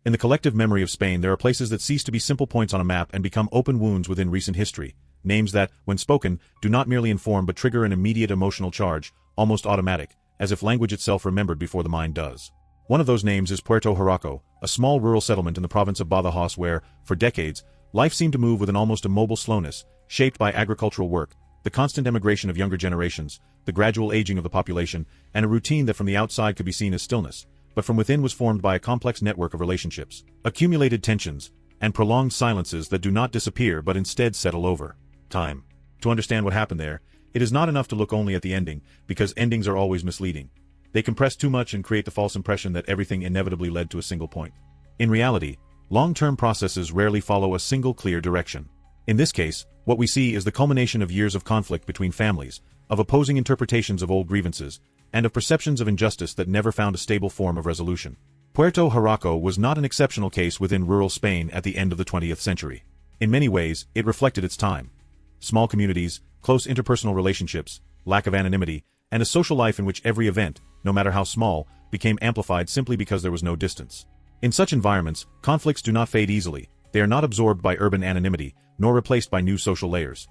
In the collective memory of Spain there are places that cease to be simple points on a map and become open wounds within recent history, names that, when spoken, do not merely inform but trigger an immediate emotional charge, almost automatic, as if language itself remembered before the mind does. One of those names is Puerto Hurraco, a small rural settlement in the province of Badajoz where, for decades, life seemed to move with an almost immobile slowness, shaped by agricultural work, the constant emigration of younger generations, the gradual aging of the population, and a routine that from the outside could be seen as stillness, but from within was formed by a complex network of relationships, accumulated tensions, and prolonged silences that do not disappear but instead settle over time. To understand what happened there, it is not enough to look only at the ending, because endings are always misleading. They compress too much and create the false impression that everything inevitably led to a single point. In reality, long-term processes rarely follow a single clear direction. In this case, what we see is the culmination of years of conflict between families, of opposing interpretations of old grievances, and of perceptions of injustice that never found a stable form of resolution. Puerto Hurraco was not an exceptional case within rural Spain at the end of the 20th century. In many ways, it reflected its time. Small communities, close interpersonal relationships, lack of anonymity, and a social life in which every event, no matter how small, became amplified simply because there was no distance. In such environments, conflicts do not fade easily. They are not absorbed by urban anonymity, nor replaced by new social layers.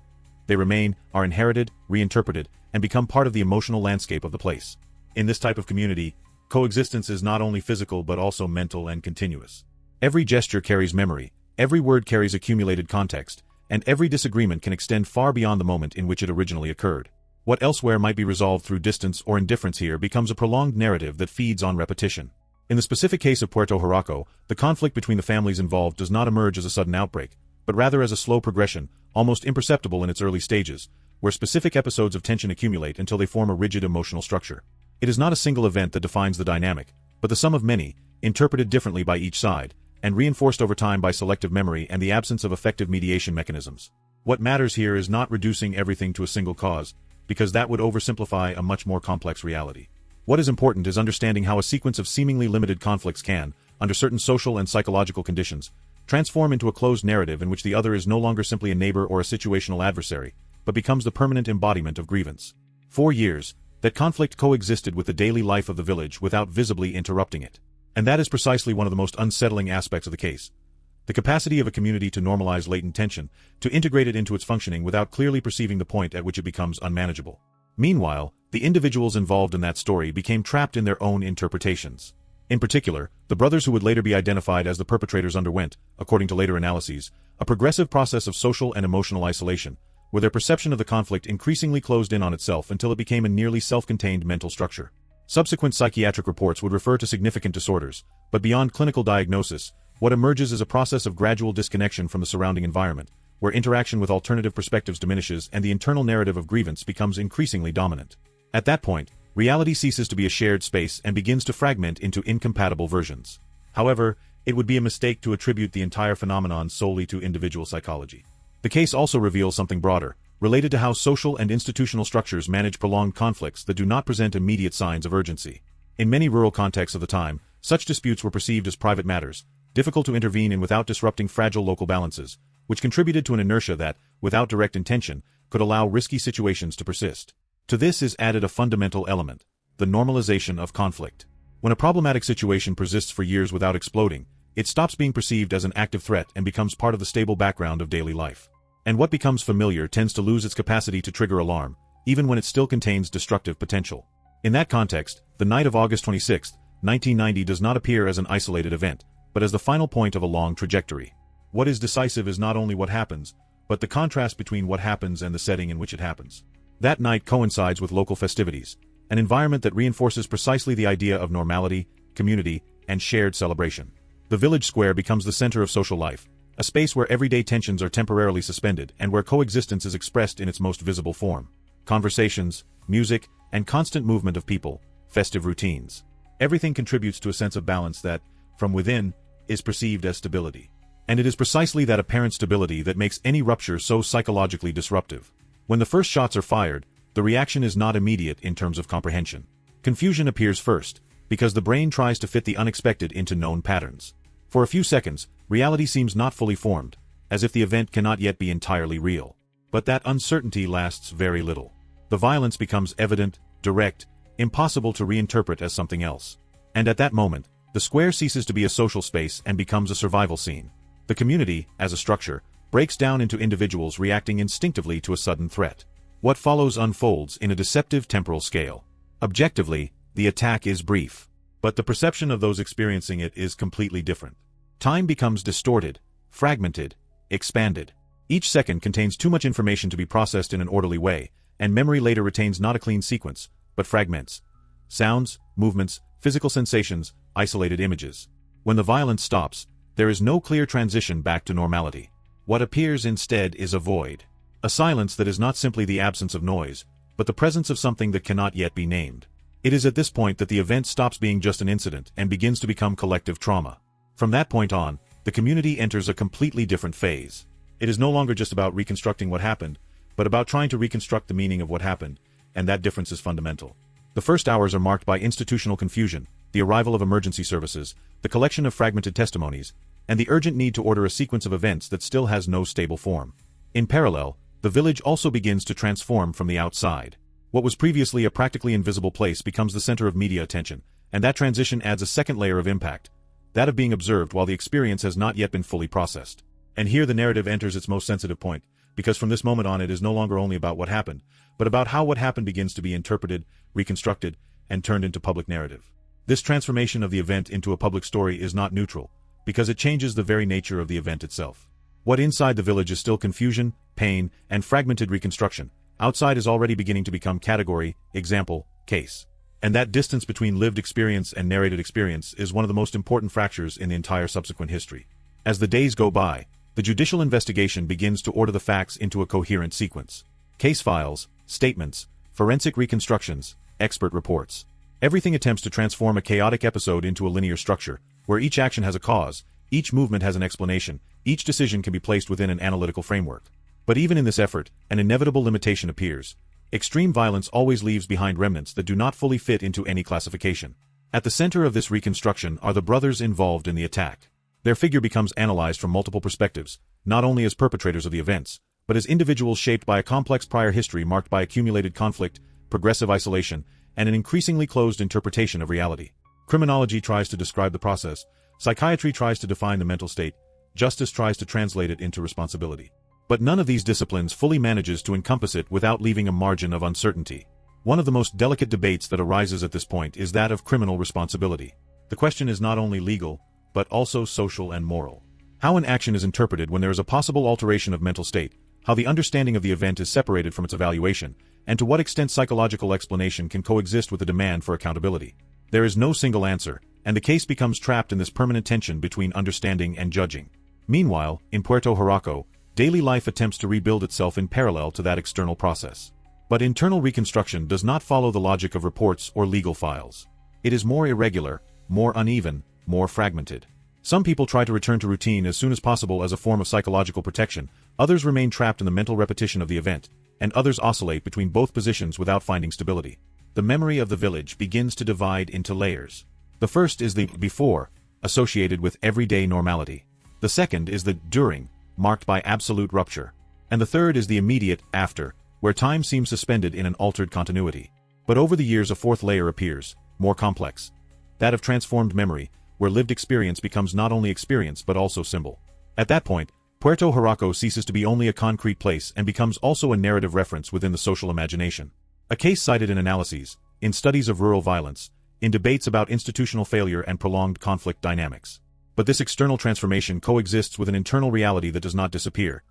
They remain, are inherited, reinterpreted, and become part of the emotional landscape of the place. In this type of community, coexistence is not only physical but also mental and continuous. Every gesture carries memory, every word carries accumulated context, and every disagreement can extend far beyond the moment in which it originally occurred. What elsewhere might be resolved through distance or indifference here becomes a prolonged narrative that feeds on repetition. In the specific case of Puerto Hurraco, the conflict between the families involved does not emerge as a sudden outbreak, but rather as a slow progression, almost imperceptible in its early stages, where specific episodes of tension accumulate until they form a rigid emotional structure. It is not a single event that defines the dynamic, but the sum of many, interpreted differently by each side, and reinforced over time by selective memory and the absence of effective mediation mechanisms. What matters here is not reducing everything to a single cause, because that would oversimplify a much more complex reality. What is important is understanding how a sequence of seemingly limited conflicts can, under certain social and psychological conditions, transform into a closed narrative in which the other is no longer simply a neighbor or a situational adversary, but becomes the permanent embodiment of grievance. For years, that conflict coexisted with the daily life of the village without visibly interrupting it. And that is precisely one of the most unsettling aspects of the case. The capacity of a community to normalize latent tension, to integrate it into its functioning without clearly perceiving the point at which it becomes unmanageable. Meanwhile, the individuals involved in that story became trapped in their own interpretations. In particular, the brothers who would later be identified as the perpetrators underwent, according to later analyses, a progressive process of social and emotional isolation, where their perception of the conflict increasingly closed in on itself until it became a nearly self-contained mental structure. Subsequent psychiatric reports would refer to significant disorders, but beyond clinical diagnosis, what emerges is a process of gradual disconnection from the surrounding environment, where interaction with alternative perspectives diminishes and the internal narrative of grievance becomes increasingly dominant. At that point, reality ceases to be a shared space and begins to fragment into incompatible versions. However, it would be a mistake to attribute the entire phenomenon solely to individual psychology. The case also reveals something broader, related to how social and institutional structures manage prolonged conflicts that do not present immediate signs of urgency. In many rural contexts of the time, such disputes were perceived as private matters, difficult to intervene in without disrupting fragile local balances, which contributed to an inertia that, without direct intention, could allow risky situations to persist. To this is added a fundamental element, the normalization of conflict. When a problematic situation persists for years without exploding, it stops being perceived as an active threat and becomes part of the stable background of daily life. And what becomes familiar tends to lose its capacity to trigger alarm, even when it still contains destructive potential. In that context, the night of August 26, 1990 does not appear as an isolated event, but as the final point of a long trajectory. What is decisive is not only what happens, but the contrast between what happens and the setting in which it happens. That night coincides with local festivities, an environment that reinforces precisely the idea of normality, community, and shared celebration. The village square becomes the center of social life, a space where everyday tensions are temporarily suspended and where coexistence is expressed in its most visible form. Conversations, music, and constant movement of people, festive routines. Everything contributes to a sense of balance that, from within, is perceived as stability. And it is precisely that apparent stability that makes any rupture so psychologically disruptive. When the first shots are fired, the reaction is not immediate in terms of comprehension. Confusion appears first, because the brain tries to fit the unexpected into known patterns. For a few seconds, reality seems not fully formed, as if the event cannot yet be entirely real. But that uncertainty lasts very little. The violence becomes evident, direct, impossible to reinterpret as something else. And at that moment, The square ceases to be a social space and becomes a survival scene. The community, as a structure, breaks down into individuals reacting instinctively to a sudden threat. What follows unfolds in a deceptive temporal scale. Objectively, the attack is brief, but the perception of those experiencing it is completely different. Time becomes distorted, fragmented, expanded. Each second contains too much information to be processed in an orderly way, and memory later retains not a clean sequence, but fragments. Sounds, movements, physical sensations, isolated images. When the violence stops, there is no clear transition back to normality. What appears instead is a void. A silence that is not simply the absence of noise, but the presence of something that cannot yet be named. It is at this point that the event stops being just an incident and begins to become collective trauma. From that point on, the community enters a completely different phase. It is no longer just about reconstructing what happened, but about trying to reconstruct the meaning of what happened, and that difference is fundamental. The first hours are marked by institutional confusion, the arrival of emergency services, the collection of fragmented testimonies, and the urgent need to order a sequence of events that still has no stable form. In parallel, the village also begins to transform from the outside. What was previously a practically invisible place becomes the center of media attention, and that transition adds a second layer of impact, that of being observed while the experience has not yet been fully processed. And here the narrative enters its most sensitive point, because from this moment on it is no longer only about what happened, but about how what happened begins to be interpreted, reconstructed, and turned into public narrative. This transformation of the event into a public story is not neutral, because it changes the very nature of the event itself. What inside the village is still confusion, pain, and fragmented reconstruction, outside is already beginning to become category, example, case. And that distance between lived experience and narrated experience is one of the most important fractures in the entire subsequent history. As the days go by, the judicial investigation begins to order the facts into a coherent sequence. Case files, statements, forensic reconstructions, expert reports. Everything attempts to transform a chaotic episode into a linear structure, where each action has a cause, each movement has an explanation, each decision can be placed within an analytical framework. But even in this effort, an inevitable limitation appears. Extreme violence always leaves behind remnants that do not fully fit into any classification. At the center of this reconstruction are the brothers involved in the attack. Their figure becomes analyzed from multiple perspectives, not only as perpetrators of the events, but as individuals shaped by a complex prior history marked by accumulated conflict, progressive isolation, and an increasingly closed interpretation of reality. Criminology tries to describe the process, psychiatry tries to define the mental state, justice tries to translate it into responsibility. But none of these disciplines fully manages to encompass it without leaving a margin of uncertainty. One of the most delicate debates that arises at this point is that of criminal responsibility. The question is not only legal, but also social and moral. How an action is interpreted when there is a possible alteration of mental state, how the understanding of the event is separated from its evaluation, and to what extent psychological explanation can coexist with the demand for accountability. There is no single answer, and the case becomes trapped in this permanent tension between understanding and judging. Meanwhile, in Puerto Hurraco, daily life attempts to rebuild itself in parallel to that external process. But internal reconstruction does not follow the logic of reports or legal files. It is more irregular, more uneven, more fragmented. Some people try to return to routine as soon as possible as a form of psychological protection, others remain trapped in the mental repetition of the event, and others oscillate between both positions without finding stability. The memory of the village begins to divide into layers. The first is the before, associated with everyday normality. The second is the during, marked by absolute rupture. And the third is the immediate after, where time seems suspended in an altered continuity. But over the years a fourth layer appears, more complex. That of transformed memory, where lived experience becomes not only experience but also symbol. At that point, Puerto Hurraco ceases to be only a concrete place and becomes also a narrative reference within the social imagination. A case cited in analyses, in studies of rural violence, in debates about institutional failure and prolonged conflict dynamics. But this external transformation coexists with an internal reality that does not disappear,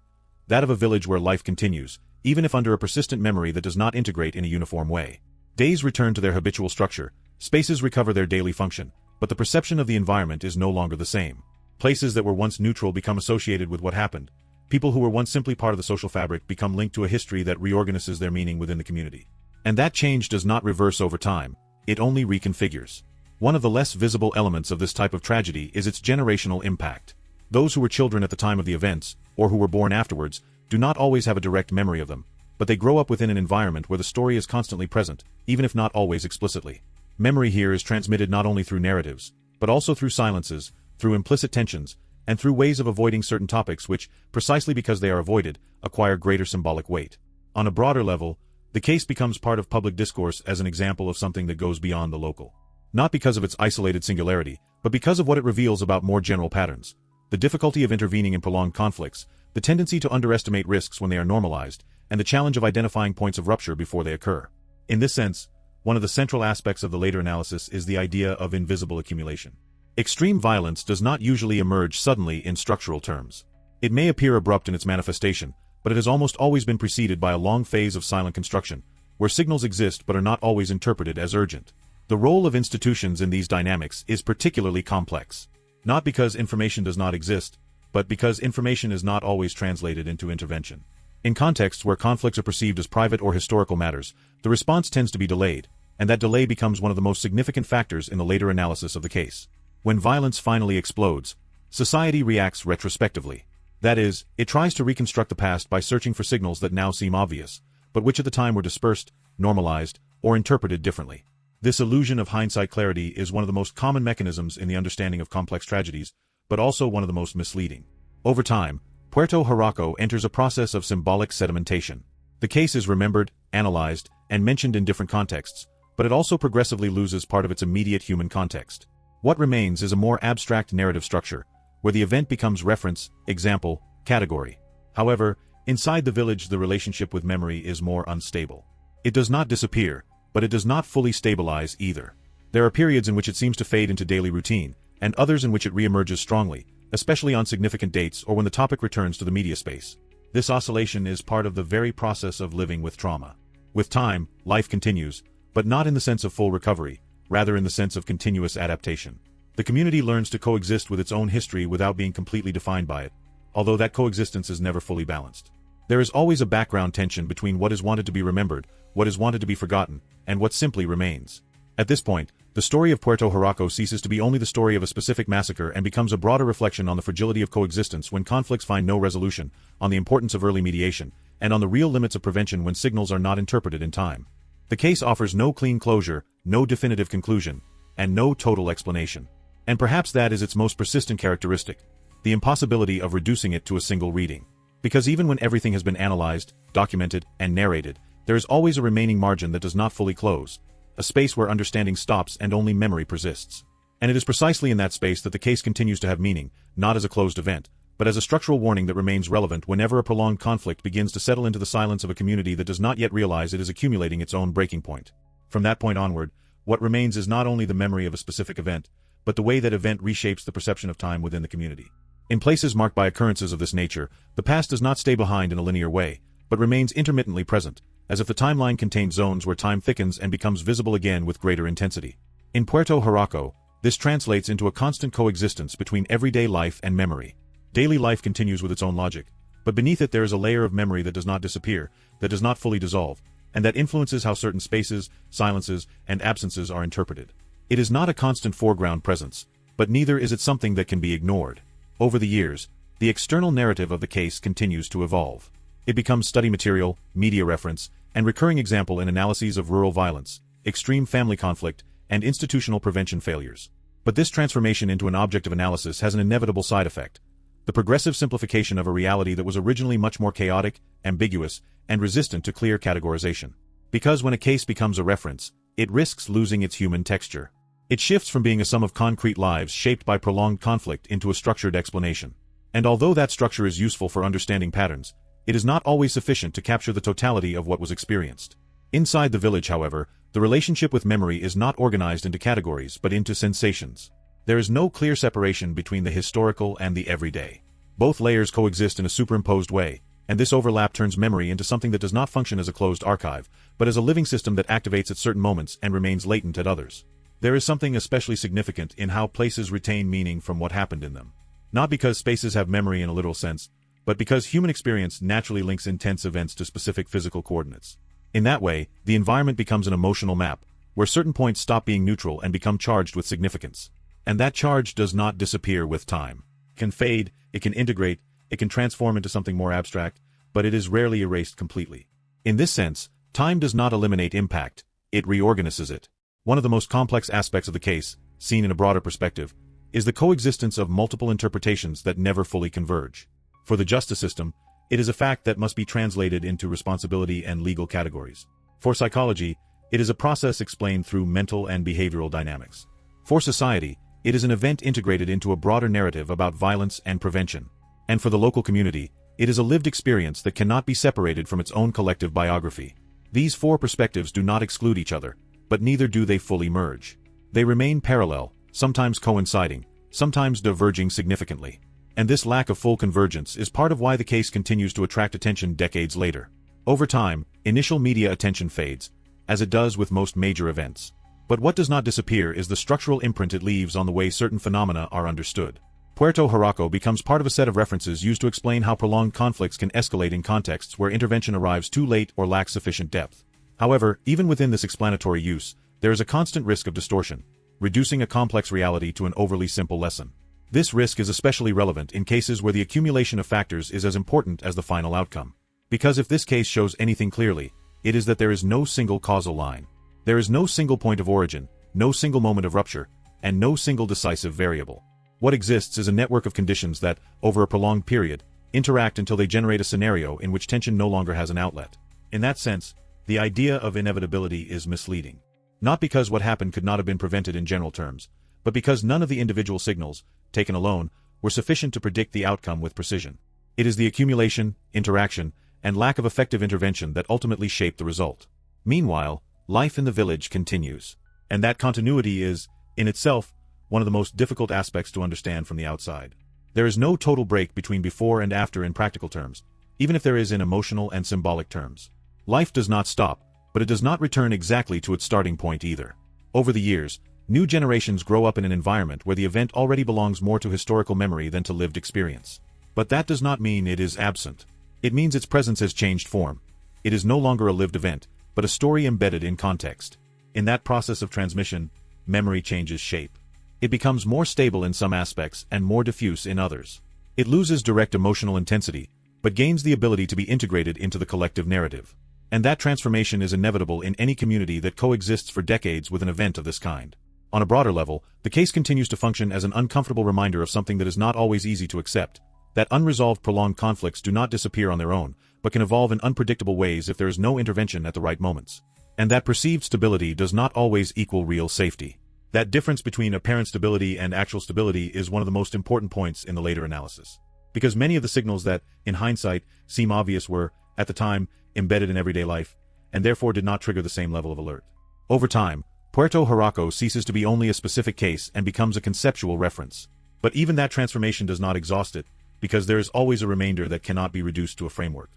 that of a village where life continues, even if under a persistent memory that does not integrate in a uniform way. Days return to their habitual structure, spaces recover their daily function, but the perception of the environment is no longer the same. Places that were once neutral become associated with what happened. People who were once simply part of the social fabric become linked to a history that reorganizes their meaning within the community. And that change does not reverse over time, it only reconfigures. One of the less visible elements of this type of tragedy is its generational impact. Those who were children at the time of the events, or who were born afterwards, do not always have a direct memory of them, but they grow up within an environment where the story is constantly present, even if not always explicitly. Memory here is transmitted not only through narratives, but also through silences, through implicit tensions, and through ways of avoiding certain topics which, precisely because they are avoided, acquire greater symbolic weight. On a broader level, the case becomes part of public discourse as an example of something that goes beyond the local. Not because of its isolated singularity, but because of what it reveals about more general patterns. The difficulty of intervening in prolonged conflicts, the tendency to underestimate risks when they are normalized, and the challenge of identifying points of rupture before they occur. In this sense, one of the central aspects of the later analysis is the idea of invisible accumulation. Extreme violence does not usually emerge suddenly in structural terms. It may appear abrupt in its manifestation, but it has almost always been preceded by a long phase of silent construction, where signals exist but are not always interpreted as urgent. The role of institutions in these dynamics is particularly complex. Not because information does not exist, but because information is not always translated into intervention. In contexts where conflicts are perceived as private or historical matters, the response tends to be delayed, and that delay becomes one of the most significant factors in the later analysis of the case. When violence finally explodes, society reacts retrospectively. That is, it tries to reconstruct the past by searching for signals that now seem obvious, but which at the time were dispersed, normalized, or interpreted differently. This illusion of hindsight clarity is one of the most common mechanisms in the understanding of complex tragedies, but also one of the most misleading. Over time, Puerto Hurraco enters a process of symbolic sedimentation. The case is remembered, analyzed, and mentioned in different contexts, but it also progressively loses part of its immediate human context. What remains is a more abstract narrative structure, where the event becomes reference, example, category. However, inside the village the relationship with memory is more unstable. It does not disappear, but it does not fully stabilize either. There are periods in which it seems to fade into daily routine, and others in which it reemerges strongly, especially on significant dates or when the topic returns to the media space. This oscillation is part of the very process of living with trauma. With time, life continues, but not in the sense of full recovery, rather in the sense of continuous adaptation. The community learns to coexist with its own history without being completely defined by it, although that coexistence is never fully balanced. There is always a background tension between what is wanted to be remembered, what is wanted to be forgotten, and what simply remains. At this point, the story of Puerto Hurraco ceases to be only the story of a specific massacre and becomes a broader reflection on the fragility of coexistence when conflicts find no resolution, on the importance of early mediation, and on the real limits of prevention when signals are not interpreted in time. The case offers no clean closure, no definitive conclusion, and no total explanation. And perhaps that is its most persistent characteristic, the impossibility of reducing it to a single reading. Because even when everything has been analyzed, documented, and narrated, there is always a remaining margin that does not fully close, a space where understanding stops and only memory persists. And it is precisely in that space that the case continues to have meaning, not as a closed event, but as a structural warning that remains relevant whenever a prolonged conflict begins to settle into the silence of a community that does not yet realize it is accumulating its own breaking point. From that point onward, what remains is not only the memory of a specific event, but the way that event reshapes the perception of time within the community. In places marked by occurrences of this nature, the past does not stay behind in a linear way, but remains intermittently present, as if the timeline contained zones where time thickens and becomes visible again with greater intensity. In Puerto Hurraco, this translates into a constant coexistence between everyday life and memory. Daily life continues with its own logic, but beneath it there is a layer of memory that does not disappear, that does not fully dissolve, and that influences how certain spaces, silences, and absences are interpreted. It is not a constant foreground presence, but neither is it something that can be ignored. Over the years, the external narrative of the case continues to evolve. It becomes study material, media reference, and recurring example in analyses of rural violence, extreme family conflict, and institutional prevention failures. But this transformation into an object of analysis has an inevitable side effect: the progressive simplification of a reality that was originally much more chaotic, ambiguous, and resistant to clear categorization. Because when a case becomes a reference, it risks losing its human texture. It shifts from being a sum of concrete lives shaped by prolonged conflict into a structured explanation. And although that structure is useful for understanding patterns, it is not always sufficient to capture the totality of what was experienced. Inside the village, however, the relationship with memory is not organized into categories but into sensations. There is no clear separation between the historical and the everyday. Both layers coexist in a superimposed way, and this overlap turns memory into something that does not function as a closed archive, but as a living system that activates at certain moments and remains latent at others. There is something especially significant in how places retain meaning from what happened in them. Not because spaces have memory in a literal sense, but because human experience naturally links intense events to specific physical coordinates. In that way, the environment becomes an emotional map, where certain points stop being neutral and become charged with significance. And that charge does not disappear with time. It can fade, it can integrate, it can transform into something more abstract, but it is rarely erased completely. In this sense, time does not eliminate impact, it reorganizes it. One of the most complex aspects of the case, seen in a broader perspective, is the coexistence of multiple interpretations that never fully converge. For the justice system, it is a fact that must be translated into responsibility and legal categories. For psychology, it is a process explained through mental and behavioral dynamics. For society, it is an event integrated into a broader narrative about violence and prevention. And for the local community, it is a lived experience that cannot be separated from its own collective biography. These four perspectives do not exclude each other, but neither do they fully merge. They remain parallel, sometimes coinciding, sometimes diverging significantly. And this lack of full convergence is part of why the case continues to attract attention decades later. Over time, initial media attention fades, as it does with most major events. But what does not disappear is the structural imprint it leaves on the way certain phenomena are understood. Puerto Hurraco becomes part of a set of references used to explain how prolonged conflicts can escalate in contexts where intervention arrives too late or lacks sufficient depth. However, even within this explanatory use, there is a constant risk of distortion, reducing a complex reality to an overly simple lesson. This risk is especially relevant in cases where the accumulation of factors is as important as the final outcome. Because if this case shows anything clearly, it is that there is no single causal line. There is no single point of origin, no single moment of rupture, and no single decisive variable. What exists is a network of conditions that, over a prolonged period, interact until they generate a scenario in which tension no longer has an outlet. In that sense, the idea of inevitability is misleading. Not because what happened could not have been prevented in general terms, but because none of the individual signals, taken alone, were sufficient to predict the outcome with precision. It is the accumulation, interaction, and lack of effective intervention that ultimately shape the result. Meanwhile, life in the village continues. And that continuity is, in itself, one of the most difficult aspects to understand from the outside. There is no total break between before and after in practical terms, even if there is in emotional and symbolic terms. Life does not stop, but it does not return exactly to its starting point either. Over the years, new generations grow up in an environment where the event already belongs more to historical memory than to lived experience. But that does not mean it is absent. It means its presence has changed form. It is no longer a lived event, but a story embedded in context. In that process of transmission, memory changes shape. It becomes more stable in some aspects and more diffuse in others. It loses direct emotional intensity, but gains the ability to be integrated into the collective narrative. And that transformation is inevitable in any community that coexists for decades with an event of this kind. On a broader level, the case continues to function as an uncomfortable reminder of something that is not always easy to accept, that unresolved prolonged conflicts do not disappear on their own, but can evolve in unpredictable ways if there is no intervention at the right moments. And that perceived stability does not always equal real safety. That difference between apparent stability and actual stability is one of the most important points in the later analysis. Because many of the signals that, in hindsight, seem obvious were, at the time, embedded in everyday life, and therefore did not trigger the same level of alert. Over time, Puerto Hurraco ceases to be only a specific case and becomes a conceptual reference. But even that transformation does not exhaust it, because there is always a remainder that cannot be reduced to a framework.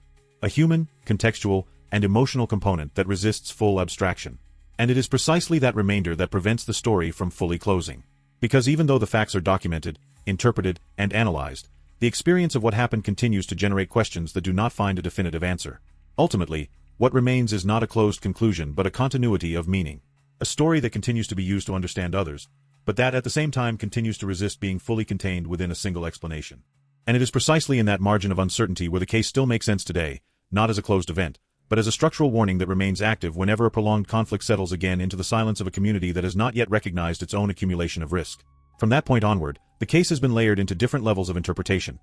A human, contextual, and emotional component that resists full abstraction. And it is precisely that remainder that prevents the story from fully closing. Because even though the facts are documented, interpreted, and analyzed, the experience of what happened continues to generate questions that do not find a definitive answer. Ultimately, what remains is not a closed conclusion but a continuity of meaning. A story that continues to be used to understand others, but that at the same time continues to resist being fully contained within a single explanation. And it is precisely in that margin of uncertainty where the case still makes sense today, not as a closed event, but as a structural warning that remains active whenever a prolonged conflict settles again into the silence of a community that has not yet recognized its own accumulation of risk. From that point onward, the case has been layered into different levels of interpretation.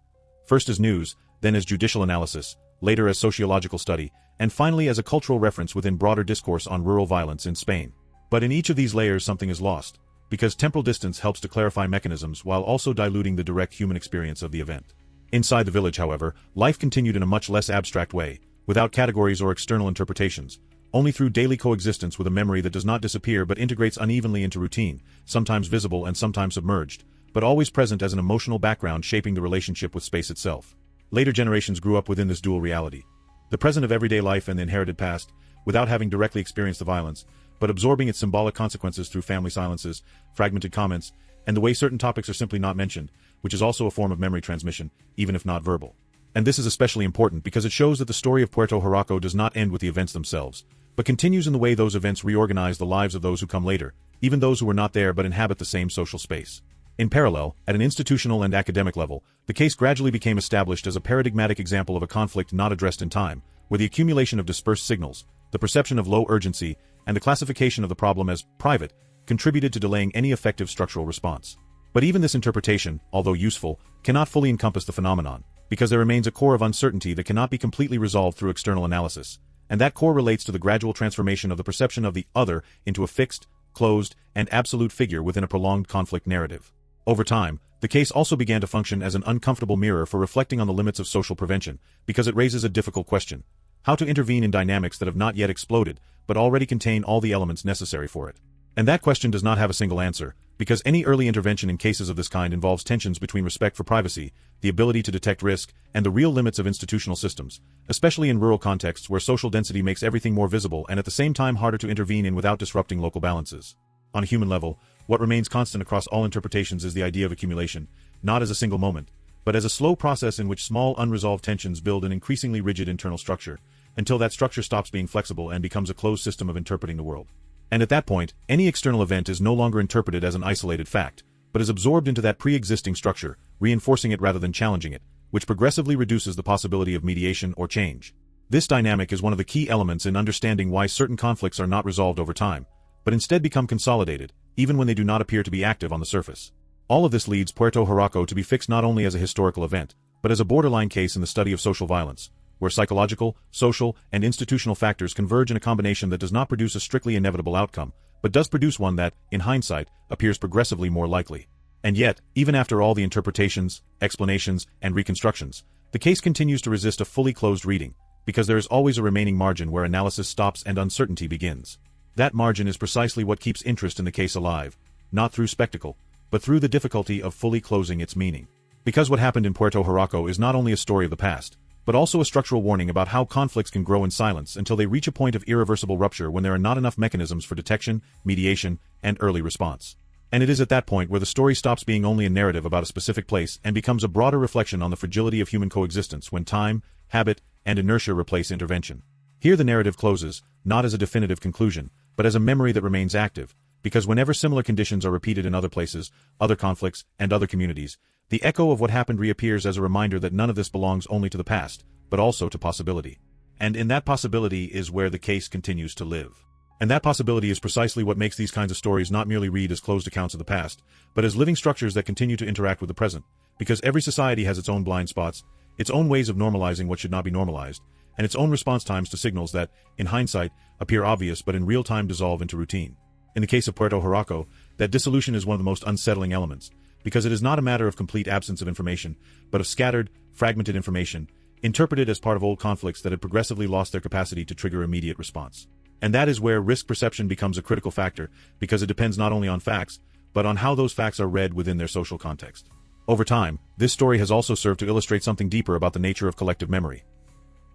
First as news, then as judicial analysis, later as sociological study, and finally as a cultural reference within broader discourse on rural violence in Spain. But in each of these layers something is lost, because temporal distance helps to clarify mechanisms while also diluting the direct human experience of the event. Inside the village, however, life continued in a much less abstract way, without categories or external interpretations, only through daily coexistence with a memory that does not disappear but integrates unevenly into routine, sometimes visible and sometimes submerged, but always present as an emotional background shaping the relationship with space itself. Later generations grew up within this dual reality. The present of everyday life and the inherited past, without having directly experienced the violence, but absorbing its symbolic consequences through family silences, fragmented comments, and the way certain topics are simply not mentioned, which is also a form of memory transmission, even if not verbal. And this is especially important because it shows that the story of Puerto Hurraco does not end with the events themselves, but continues in the way those events reorganize the lives of those who come later, even those who were not there but inhabit the same social space. In parallel, at an institutional and academic level, the case gradually became established as a paradigmatic example of a conflict not addressed in time, where the accumulation of dispersed signals, the perception of low urgency, and the classification of the problem as private contributed to delaying any effective structural response. But even this interpretation, although useful, cannot fully encompass the phenomenon, because there remains a core of uncertainty that cannot be completely resolved through external analysis, and that core relates to the gradual transformation of the perception of the other into a fixed, closed, and absolute figure within a prolonged conflict narrative. Over time, the case also began to function as an uncomfortable mirror for reflecting on the limits of social prevention, because it raises a difficult question: how to intervene in dynamics that have not yet exploded, but already contain all the elements necessary for it. And that question does not have a single answer, because any early intervention in cases of this kind involves tensions between respect for privacy, the ability to detect risk, and the real limits of institutional systems, especially in rural contexts where social density makes everything more visible and at the same time harder to intervene in without disrupting local balances. On a human level, what remains constant across all interpretations is the idea of accumulation, not as a single moment, but as a slow process in which small unresolved tensions build an increasingly rigid internal structure, until that structure stops being flexible and becomes a closed system of interpreting the world. And at that point, any external event is no longer interpreted as an isolated fact, but is absorbed into that pre-existing structure, reinforcing it rather than challenging it, which progressively reduces the possibility of mediation or change. This dynamic is one of the key elements in understanding why certain conflicts are not resolved over time, but instead become consolidated, even when they do not appear to be active on the surface. All of this leads Puerto Hurraco to be fixed not only as a historical event, but as a borderline case in the study of social violence, where psychological, social, and institutional factors converge in a combination that does not produce a strictly inevitable outcome, but does produce one that, in hindsight, appears progressively more likely. And yet, even after all the interpretations, explanations, and reconstructions, the case continues to resist a fully closed reading, because there is always a remaining margin where analysis stops and uncertainty begins. That margin is precisely what keeps interest in the case alive, not through spectacle, but through the difficulty of fully closing its meaning. Because what happened in Puerto Hurraco is not only a story of the past, but also a structural warning about how conflicts can grow in silence until they reach a point of irreversible rupture when there are not enough mechanisms for detection, mediation, and early response. And it is at that point where the story stops being only a narrative about a specific place and becomes a broader reflection on the fragility of human coexistence when time, habit, and inertia replace intervention. Here the narrative closes, not as a definitive conclusion, but as a memory that remains active, because whenever similar conditions are repeated in other places, other conflicts, and other communities, the echo of what happened reappears as a reminder that none of this belongs only to the past, but also to possibility. And in that possibility is where the case continues to live. And that possibility is precisely what makes these kinds of stories not merely read as closed accounts of the past, but as living structures that continue to interact with the present, because every society has its own blind spots, its own ways of normalizing what should not be normalized, and its own response times to signals that, in hindsight, appear obvious but in real time dissolve into routine. In the case of Puerto Hurraco, that dissolution is one of the most unsettling elements, because it is not a matter of complete absence of information, but of scattered, fragmented information, interpreted as part of old conflicts that had progressively lost their capacity to trigger immediate response. And that is where risk perception becomes a critical factor, because it depends not only on facts, but on how those facts are read within their social context. Over time, this story has also served to illustrate something deeper about the nature of collective memory.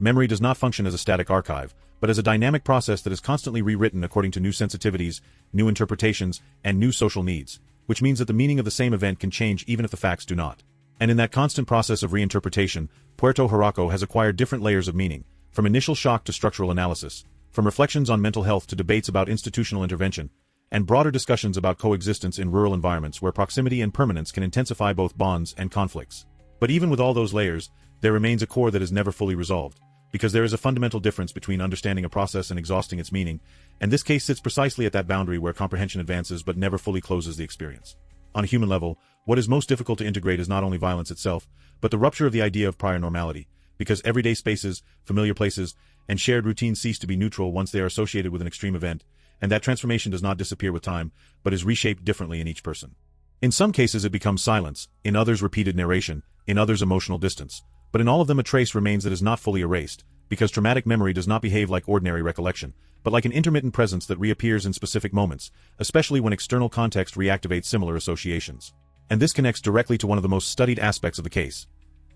Memory does not function as a static archive, but as a dynamic process that is constantly rewritten according to new sensitivities, new interpretations, and new social needs, which means that the meaning of the same event can change even if the facts do not. And in that constant process of reinterpretation, Puerto Hurraco has acquired different layers of meaning, from initial shock to structural analysis, from reflections on mental health to debates about institutional intervention, and broader discussions about coexistence in rural environments where proximity and permanence can intensify both bonds and conflicts. But even with all those layers, there remains a core that is never fully resolved, because there is a fundamental difference between understanding a process and exhausting its meaning, and this case sits precisely at that boundary where comprehension advances but never fully closes the experience. On a human level, what is most difficult to integrate is not only violence itself, but the rupture of the idea of prior normality, because everyday spaces, familiar places, and shared routines cease to be neutral once they are associated with an extreme event, and that transformation does not disappear with time, but is reshaped differently in each person. In some cases it becomes silence, in others repeated narration, in others emotional distance, but in all of them a trace remains that is not fully erased, because traumatic memory does not behave like ordinary recollection, but like an intermittent presence that reappears in specific moments, especially when external context reactivates similar associations. And this connects directly to one of the most studied aspects of the case: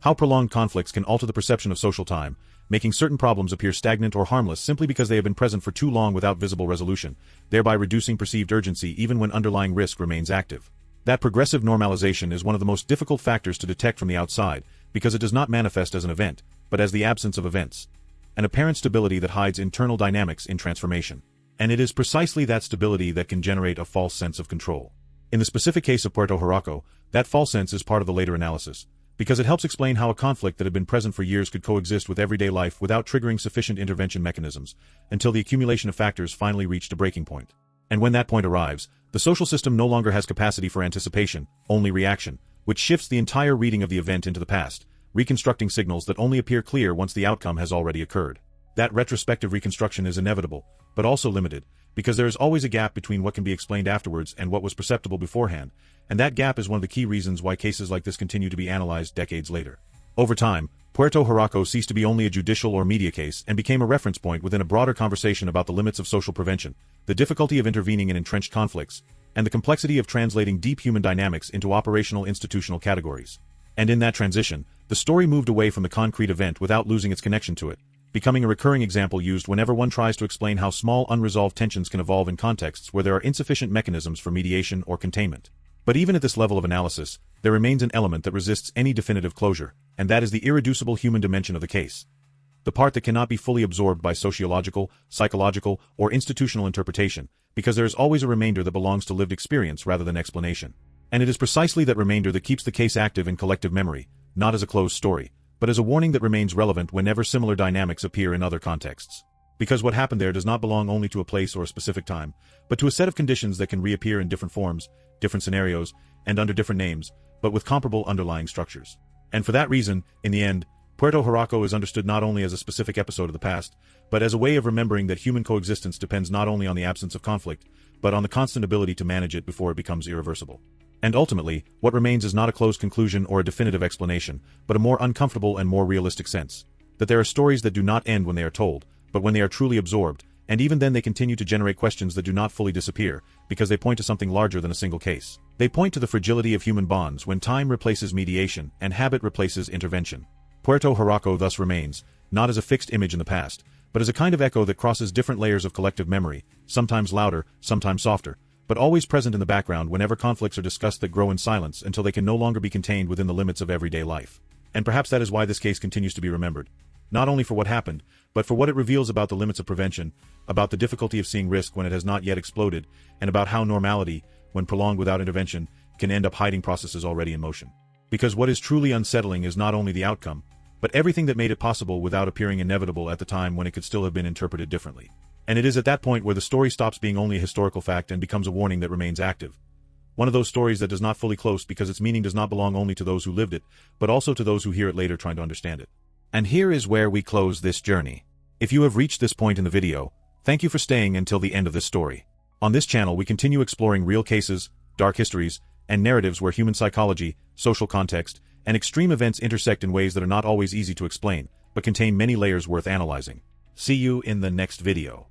how prolonged conflicts can alter the perception of social time, making certain problems appear stagnant or harmless simply because they have been present for too long without visible resolution, thereby reducing perceived urgency even when underlying risk remains active. That progressive normalization is one of the most difficult factors to detect from the outside, because it does not manifest as an event, but as the absence of events. An apparent stability that hides internal dynamics in transformation. And it is precisely that stability that can generate a false sense of control. In the specific case of Puerto Hurraco, that false sense is part of the later analysis, because it helps explain how a conflict that had been present for years could coexist with everyday life without triggering sufficient intervention mechanisms, until the accumulation of factors finally reached a breaking point. And when that point arrives, the social system no longer has capacity for anticipation, only reaction, which shifts the entire reading of the event into the past, reconstructing signals that only appear clear once the outcome has already occurred. That retrospective reconstruction is inevitable, but also limited, because there is always a gap between what can be explained afterwards and what was perceptible beforehand, and that gap is one of the key reasons why cases like this continue to be analyzed decades later. Over time, Puerto Hurraco ceased to be only a judicial or media case and became a reference point within a broader conversation about the limits of social prevention, the difficulty of intervening in entrenched conflicts, and the complexity of translating deep human dynamics into operational institutional categories. And in that transition, the story moved away from the concrete event without losing its connection to it, becoming a recurring example used whenever one tries to explain how small unresolved tensions can evolve in contexts where there are insufficient mechanisms for mediation or containment. But even at this level of analysis, there remains an element that resists any definitive closure, and that is the irreducible human dimension of the case. The part that cannot be fully absorbed by sociological, psychological, or institutional interpretation, because there is always a remainder that belongs to lived experience rather than explanation. And it is precisely that remainder that keeps the case active in collective memory, not as a closed story, but as a warning that remains relevant whenever similar dynamics appear in other contexts. Because what happened there does not belong only to a place or a specific time, but to a set of conditions that can reappear in different forms, different scenarios, and under different names, but with comparable underlying structures. And for that reason, in the end, Puerto Hurraco is understood not only as a specific episode of the past, but as a way of remembering that human coexistence depends not only on the absence of conflict, but on the constant ability to manage it before it becomes irreversible. And ultimately, what remains is not a closed conclusion or a definitive explanation, but a more uncomfortable and more realistic sense. That there are stories that do not end when they are told, but when they are truly absorbed, and even then they continue to generate questions that do not fully disappear, because they point to something larger than a single case. They point to the fragility of human bonds when time replaces mediation and habit replaces intervention. Puerto Hurraco thus remains, not as a fixed image in the past, but as a kind of echo that crosses different layers of collective memory, sometimes louder, sometimes softer, but always present in the background whenever conflicts are discussed that grow in silence until they can no longer be contained within the limits of everyday life. And perhaps that is why this case continues to be remembered. Not only for what happened, but for what it reveals about the limits of prevention, about the difficulty of seeing risk when it has not yet exploded, and about how normality, when prolonged without intervention, can end up hiding processes already in motion. Because what is truly unsettling is not only the outcome, but everything that made it possible without appearing inevitable at the time when it could still have been interpreted differently. And it is at that point where the story stops being only a historical fact and becomes a warning that remains active. One of those stories that does not fully close because its meaning does not belong only to those who lived it, but also to those who hear it later trying to understand it. And here is where we close this journey. If you have reached this point in the video, thank you for staying until the end of this story. On this channel we continue exploring real cases, dark histories, and narratives where human psychology, social context, and extreme events intersect in ways that are not always easy to explain, but contain many layers worth analyzing. See you in the next video.